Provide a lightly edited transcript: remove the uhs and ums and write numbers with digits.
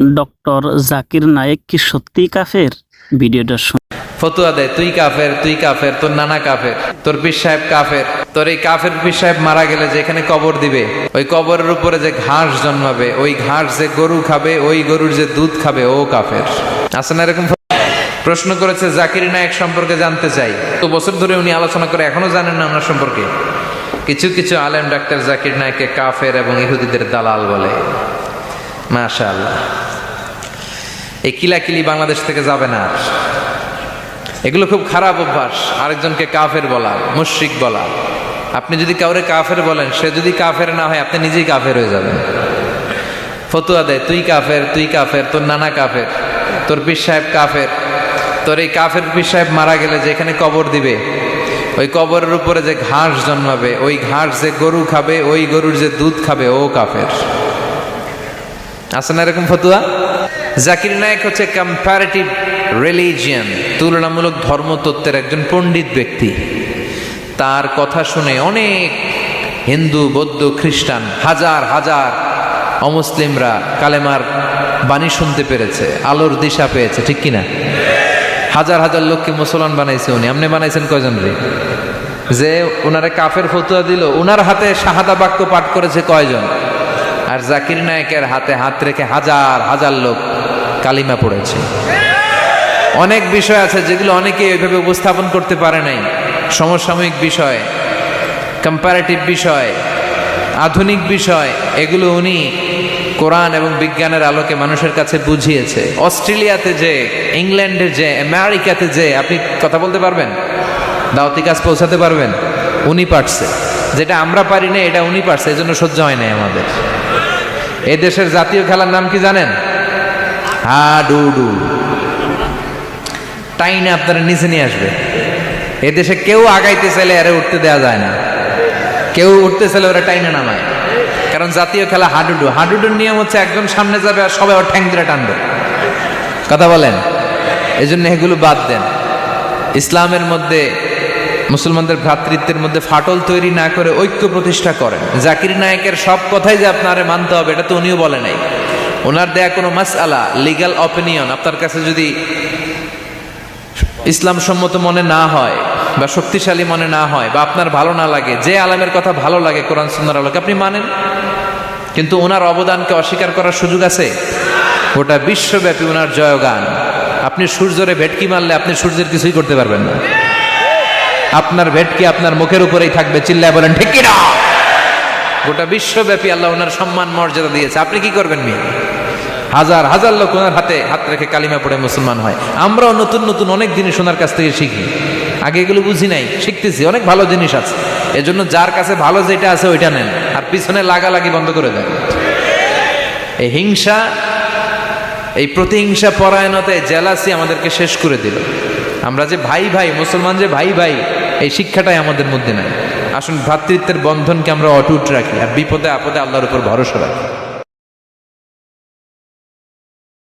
Doctor Zakir Naik কি সত্যিই কাফের? ভিডিওটা শুন। ফতুয়া দেয় তুই কাফের, তুই কাফের, তোর নানা কাফের, তোর পীর সাহেব কাফের, তোর এই কাফের পীর সাহেব মারা গেলে যেখানে কবর দিবে ওই কবরের উপরে যে ঘাস জন্মাবে ওই ঘাস যে গরু খাবে ওই গরুর যে দুধ খাবে ও কাফের। আছে না এরকম? প্রশ্ন করেছে জাকির নায়েক সম্পর্কে জানতে চাই। তো বছর ধরে উনি আলোচনা করে এখনো জানেন না ওনার সম্পর্কে। কিছু কিছু আলেম ডাক্তার জাকির নায়েককে কাফের এবং ইহুদিদের দালাল বলে। মাশাআল্লাহ, এই কিলাকিলি বাংলাদেশ থেকে যাবে না আর। এগুলো খুব খারাপ অভ্যাস, আরেকজনকে কাফের বলা, মুশরিক বলা। আপনি যদি কাউরে কাফের বলেন, সে যদি কাফের না হয় আপনি নিজেই কাফের হয়ে যাবেন। ফতুয়া দেয় তুই কাফের, তুই কাফের, তোর নানা কাফের, তোর পীর সাহেব কাফের, তোর এই কাফের পীর সাহেব মারা গেলে যেখানে কবর দিবে ওই কবরের উপরে যে ঘাস জন্মাবে ওই ঘাস যে গরু খাবে ওই গরুর যে দুধ খাবে ও কাফের। আছে না এরকম ফতুয়া? জাকির নায়েক হচ্ছে কম্পারেটিভ রিলিজিয়ান, তুলনামূলক ধর্মতত্ত্বের একজন পণ্ডিত ব্যক্তি। তার কথা শুনে অনেক হিন্দু, বৌদ্ধ, খ্রিস্টান, হাজার হাজার অমুসলিমরা কালেমার বাণী শুনতে পেরেছে, আলোর দিশা পেয়েছে, ঠিক কিনা? হাজার হাজার লোককে মুসলমান বানাইছে উনি। আপনি বানাইছেন কয়জন রে? যে ওনারে কাফের ফতুয়া দিল, ওনার হাতে শাহাদা বাক্য পাঠ করেছে কয়জন? আর জাকির নায়েকের হাতে হাত রেখে হাজার হাজার লোক কালিমা পড়েছে। অনেক বিষয় আছে যেগুলো অনেকে এইভাবে উপস্থাপন করতে পারে নাই। সমসাময়িক বিষয়, কম্পারেটিভ বিষয়, আধুনিক বিষয়, এগুলো উনি কোরআন এবং বিজ্ঞানের আলোকে মানুষের কাছে বুঝিয়েছে। অস্ট্রেলিয়াতে যে, ইংল্যান্ডে যে, আমেরিকাতে যে আপনি কথা বলতে পারবেন, দাওয়াতি কাজ পৌঁছাতে পারবেন, উনি পারছে। যেটা আমরা পারি না এটা উনি পারছে, এই জন্য সহ্য হয় নাই আমাদের। এই দেশের জাতীয় খেলার নাম কি জানেন? হাডুডু। টাইনে আপনারা নিচে নিয়ে আসবে। এ দেশে কেউ আগাইতে চাইলে আরে উঠতে দেওয়া যায় না, কেউ উঠতে চাইলে ওরা টাইনে নামায়। কারণ জাতীয় খেলা হাডুডু। হাডুডুর নিয়ম হচ্ছে একজন সামনে যাবে আর সবাই ওর ঠ্যাং ধরে টানবে। কথা বলেন? এই জন্য এগুলো বাদ দেন। ইসলামের মধ্যে, মুসলমানদের ভ্রাতৃত্বের মধ্যে ফাটল তৈরি না করে ঐক্য প্রতিষ্ঠা করেন। জাকির নায়েকের সব কথাই যে আপনারে মানতে হবে এটা তো উনিও বলে নাই। ওনার দেয়া কোনো মাসআলা, লিগ্যাল অপিনিয়ন আপনার কাছে যদি ইসলাম সম্মত মনে না হয় বা শক্তিশালী মনে না হয় বা আপনার ভালো না লাগে, যে আলেমের কথা ভালো লাগে কোরআন সুন্নাহর আলোকে আপনি মানেন। কিন্তু ওনার অবদানকে অস্বীকার করার সুযোগ আছে? গোটা বিশ্বব্যাপী ওনার জয়গান। আপনি সূর্যরে ভেটকি মারলে আপনি সূর্যের কিছুই করতে পারবেন না। আপনার ভেটকি আপনার মুখের উপরেই থাকবে। চিল্লায় বলেন ঠিক কি না? গোটা বিশ্বব্যাপী আল্লাহ ওনার সম্মান মর্যাদা দিয়েছে, আপনি কি করবেন? মেয়ে হাজার হাজার লোক ওনার হাতে হাত রেখে কালিমা পড়ে মুসলমান হয়। আমরাও নতুন নতুন অনেক জিনিস ওনার কাছ থেকে শিখি। আগে এগুলো বুঝি নাই, শিখতেছি। অনেক ভালো জিনিস আছে। এজন্য যার কাছে ভালো যেটা আছে ওইটা নেন, আর পিছনে লাগালাগি বন্ধ করে দেন। এই হিংসা, এই প্রতিহিংসা পরায়ণতা, জেলাসি আমাদেরকে শেষ করে দিল। আমরা যে ভাই ভাই, মুসলমান যে ভাই ভাই, এই শিক্ষাটাই আমাদের মধ্যে নাই। আসুন ভ্রাতৃত্বের বন্ধনকে আমরা অটুট রাখি আর বিপদে আপদে আল্লাহর উপর ভরসা রাখি।